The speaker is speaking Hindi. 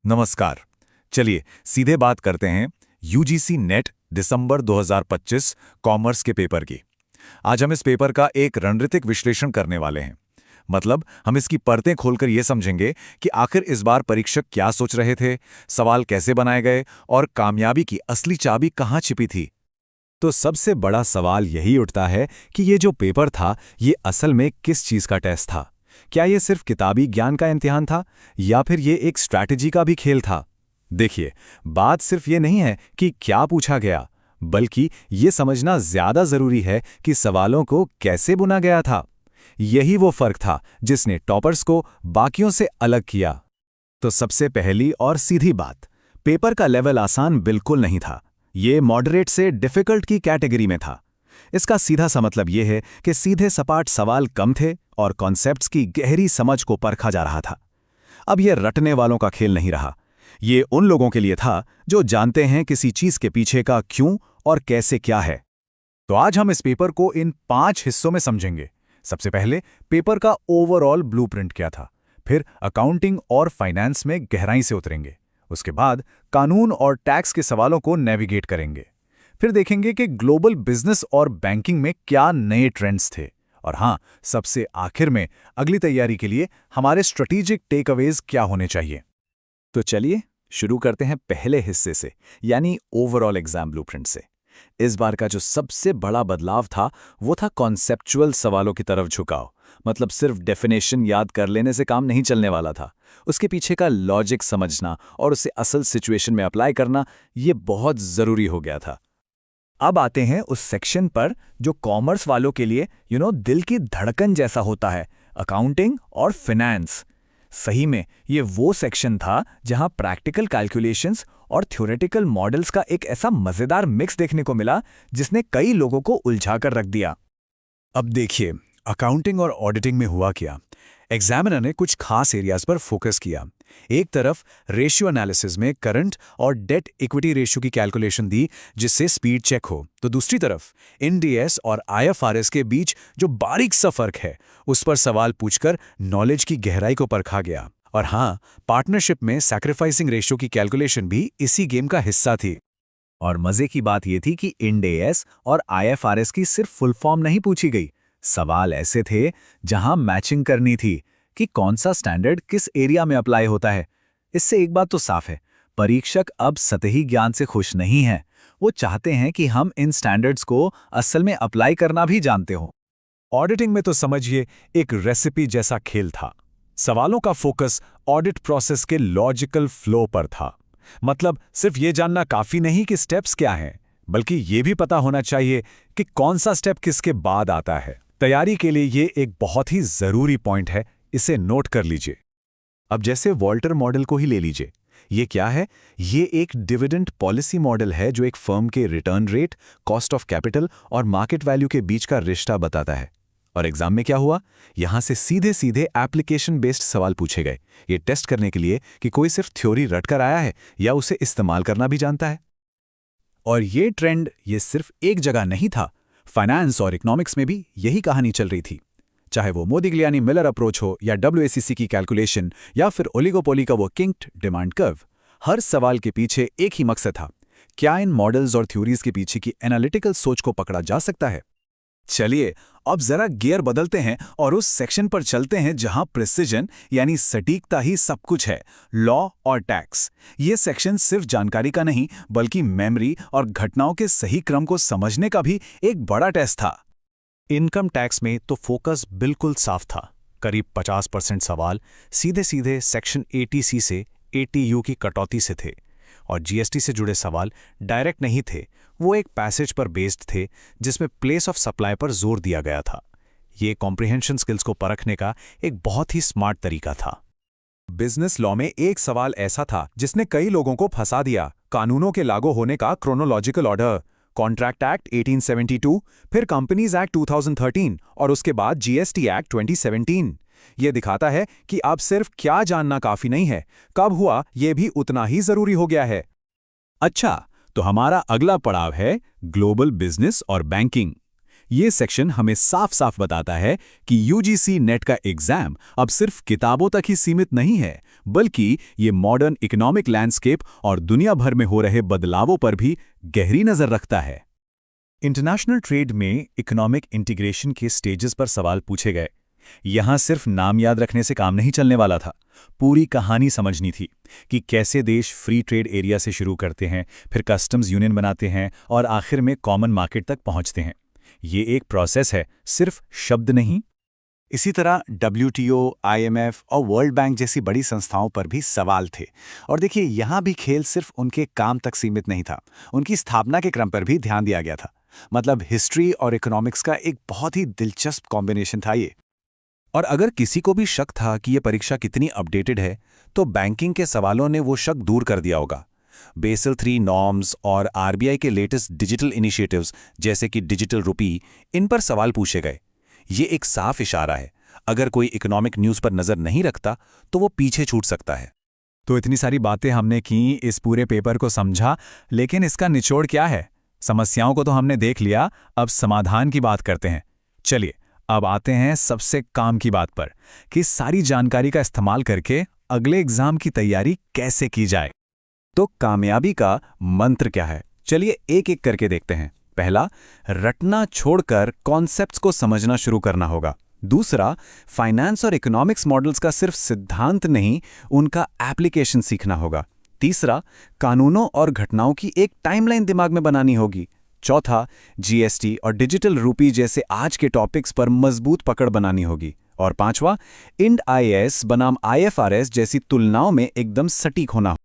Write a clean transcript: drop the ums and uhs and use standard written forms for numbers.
नमस्कार। चलिए सीधे बात करते हैं यूजीसी नेट दिसंबर 2025 कॉमर्स के पेपर की। आज हम इस पेपर का एक रणनीतिक विश्लेषण करने वाले हैं। मतलब हम इसकी परतें खोलकर यह समझेंगे कि आखिर इस बार परीक्षक क्या सोच रहे थे, सवाल कैसे बनाए गए और कामयाबी की असली चाबी कहाँ छिपी थी। तो सबसे बड़ा सवाल यही उठता है कि ये जो पेपर था, ये असल में किस चीज़ का टेस्ट था? क्या ये सिर्फ किताबी ज्ञान का इम्तिहान था या फिर ये एक स्ट्रैटेजी का भी खेल था? देखिए, बात सिर्फ ये नहीं है कि क्या पूछा गया, बल्कि ये समझना ज़्यादा ज़रूरी है कि सवालों को कैसे बुना गया था। यही वो फ़र्क था जिसने टॉपर्स को बाकियों से अलग किया। तो सबसे पहली और सीधी बात, पेपर का लेवल आसान बिल्कुल नहीं था। ये मॉडरेट से डिफ़िकल्ट की कैटेगरी में था। इसका सीधा सा मतलब ये है कि सीधे सपाट सवाल कम थे और कॉन्सेप्ट्स की गहरी समझ को परखा जा रहा था। अब ये रटने वालों का खेल नहीं रहा। ये उन लोगों के लिए था जो जानते हैं किसी चीज़ के पीछे का क्यों और कैसे क्या है। तो आज हम इस पेपर को इन 5 हिस्सों में समझेंगे। सबसे पहले पेपर का ओवरऑल ब्लूप्रिंट क्या था, फिर अकाउंटिंग और फाइनेंस में गहराई से उतरेंगे, उसके बाद कानून और टैक्स के सवालों को नेविगेट करेंगे, फिर देखेंगे कि ग्लोबल बिजनेस और बैंकिंग में क्या नए ट्रेंड्स थे, और हाँ, सबसे आखिर में अगली तैयारी के लिए हमारे स्ट्रेटेजिक टेकअवेज क्या होने चाहिए। तो चलिए शुरू करते हैं पहले हिस्से से, यानी ओवरऑल एग्जाम ब्लूप्रिंट से। इस बार का जो सबसे बड़ा बदलाव था वो था कॉन्सेप्चुअल सवालों की तरफ झुकाव। मतलब सिर्फ डेफिनेशन याद कर लेने से काम नहीं चलने वाला था। उसके पीछे का लॉजिक समझना और उसे असल सिचुएशन में अप्लाई करना, ये बहुत ज़रूरी हो गया था। अब आते हैं उस सेक्शन पर जो कॉमर्स वालों के लिए दिल की धड़कन जैसा होता है, अकाउंटिंग और फिनेंस। सही में ये वो सेक्शन था जहां प्रैक्टिकल कैलकुलेशंस और थ्योरेटिकल मॉडल्स का एक ऐसा मजेदार मिक्स देखने को मिला जिसने कई लोगों को उलझा कर रख दिया। अब देखिए, अकाउंटिंग और ऑडिटिंग में हुआ क्या। एग्जामिनर ने कुछ खास एरियाज पर फोकस किया। एक तरफ रेशियो एनालिसिस में करंट और डेट इक्विटी रेशियो की कैलकुलेशन दी जिससे स्पीड चेक हो, तो दूसरी तरफ इंडीएस और आईएफआरएस के बीच जो बारीक सा फर्क है उस पर सवाल पूछकर नॉलेज की गहराई को परखा गया। और हाँ, पार्टनरशिप में सैक्रिफाइसिंग रेशियो की कैलकुलेशन भी इसी गेम का हिस्सा थी। और मजे की बात यह थी कि इंडीएस और आईएफआरएस की सिर्फ फुल फॉर्म नहीं पूछी गई। सवाल ऐसे थे जहां मैचिंग करनी थी कि कौन सा स्टैंडर्ड किस एरिया में अप्लाई होता है। इससे एक बात तो साफ है, परीक्षक अब सतही ज्ञान से खुश नहीं है। वो चाहते हैं कि हम इन स्टैंडर्ड्स को असल में अप्लाई करना भी जानते हो। ऑडिटिंग में तो समझिए एक रेसिपी जैसा खेल था। सवालों का फोकस ऑडिट प्रोसेस के लॉजिकल फ्लो पर था। मतलब सिर्फ ये जानना काफी नहीं कि स्टेप्स क्या हैं, बल्कि ये भी पता होना चाहिए कि कौन सा स्टेप किसके बाद आता है। तैयारी के लिए ये एक बहुत ही जरूरी पॉइंट है, इसे नोट कर लीजिए। अब जैसे वॉल्टर मॉडल को ही ले लीजिए। ये क्या है? ये एक डिविडेंड पॉलिसी मॉडल है जो एक फर्म के return rate, cost of capital और मार्केट वैल्यू के बीच का रिश्ता बताता है। और एग्जाम में क्या हुआ? यहां से सीधे सीधे एप्लीकेशन बेस्ड सवाल पूछे गए, ये टेस्ट करने के लिए कि कोई सिर्फ थ्योरी रट कर आया है या उसे इस्तेमाल करना भी जानता है। और ये ट्रेंड ये सिर्फ एक जगह नहीं था, फाइनेंस और इकोनॉमिक्स में भी यही कहानी चल रही थी। चाहे वो मोदिग्लियानी मिलर अप्रोच हो या डब्ल्यूएसीसी की कैलकुलेशन या फिर ओलिगोपोली का वो किंक्ड डिमांड कर्व, हर सवाल के पीछे एक ही मकसद था, क्या इन मॉडल्स और थ्योरीज के पीछे की एनालिटिकल सोच को पकड़ा जा सकता है। चलिए अब जरा गियर बदलते हैं और उस सेक्शन पर चलते हैं जहां प्रिसिजन यानी सटीकता ही सब कुछ है, लॉ और टैक्स। ये सेक्शन सिर्फ जानकारी का नहीं बल्कि मेमोरी और घटनाओं के सही क्रम को समझने का भी एक बड़ा टेस्ट था। इनकम टैक्स में तो फोकस बिल्कुल साफ था। करीब 50% सवाल सीधे सीधे सेक्शन 80C से 80U की कटौती से थे, और जीएसटी से जुड़े सवाल डायरेक्ट नहीं थे, वो एक पैसेज पर बेस्ड थे जिसमें प्लेस ऑफ सप्लाई पर जोर दिया गया था। ये कॉम्प्रिहेंशन स्किल्स को परखने का एक बहुत ही स्मार्ट तरीका था। बिजनेस लॉ में एक सवाल ऐसा था जिसने कई लोगों को फंसा दिया, कानूनों के लागू होने का क्रोनोलॉजिकल ऑर्डर। कॉन्ट्रैक्ट एक्ट 1872, फिर कंपनीज एक्ट 2013 और उसके बाद जीएसटी एक्ट 2017। ये दिखाता है कि अब सिर्फ क्या जानना काफी नहीं है, कब हुआ ये भी उतना ही जरूरी हो गया है। अच्छा, तो हमारा अगला पड़ाव है ग्लोबल बिजनेस और बैंकिंग। ये सेक्शन हमें साफ साफ बताता है कि यूजीसी नेट का एग्जाम अब सिर्फ किताबों तक ही सीमित नहीं है, बल्कि ये मॉडर्न इकोनॉमिक लैंडस्केप और दुनिया भर में हो रहे बदलावों पर भी गहरी नजर रखता है। इंटरनेशनल ट्रेड में इकोनॉमिक इंटीग्रेशन के स्टेजेस पर सवाल पूछे गए। यहां सिर्फ नाम याद रखने से काम नहीं चलने वाला था, पूरी कहानी समझनी थी कि कैसे देश फ्री ट्रेड एरिया से शुरू करते हैं, फिर कस्टम्स यूनियन बनाते हैं और आखिर में कॉमन मार्केट तक पहुंचते हैं। ये एक प्रोसेस है, सिर्फ शब्द नहीं। इसी तरह WTO, IMF और वर्ल्ड बैंक जैसी बड़ी संस्थाओं पर भी सवाल थे। और देखिए, यहाँ भी खेल सिर्फ उनके काम तक सीमित नहीं था, उनकी स्थापना के क्रम पर भी ध्यान दिया गया था। मतलब हिस्ट्री और इकोनॉमिक्स का एक बहुत ही दिलचस्प कॉम्बिनेशन था ये। और अगर किसी को भी शक था कि ये परीक्षा कितनी अपडेटेड है, तो बैंकिंग के सवालों ने वो शक दूर कर दिया होगा। बेसल 3 नॉर्म्स और RBI के लेटेस्ट डिजिटल इनिशिएटिव्स जैसे कि डिजिटल रुपी, इन पर सवाल पूछे गए। ये एक साफ इशारा है, अगर कोई इकोनॉमिक न्यूज़ पर नज़र नहीं रखता तो वो पीछे छूट सकता है। तो इतनी सारी बातें हमने की, इस पूरे पेपर को समझा, लेकिन इसका निचोड़ क्या है? समस्याओं को तो हमने देख लिया, अब समाधान की बात करते हैं। चलिए, अब आते हैं सबसे काम की बात पर कि सारी जानकारी का इस्तेमाल करके अगले एग्जाम की तैयारी कैसे की जाए। तो कामयाबी का मंत्र क्या है? चलिए एक एक करके देखते हैं। पहला, रटना छोड़कर कॉन्सेप्ट्स को समझना शुरू करना होगा। दूसरा, फाइनेंस और इकोनॉमिक्स मॉडल्स का सिर्फ सिद्धांत नहीं, उनका एप्लीकेशन सीखना होगा। तीसरा, कानूनों और घटनाओं की एक टाइमलाइन दिमाग में बनानी होगी। चौथा, GST और डिजिटल रूपी जैसे आज के टॉपिक्स पर मजबूत पकड़ बनानी होगी। और पांचवा, IND IAS बनाम IFRS जैसी तुलनाओं में एकदम सटीक होना।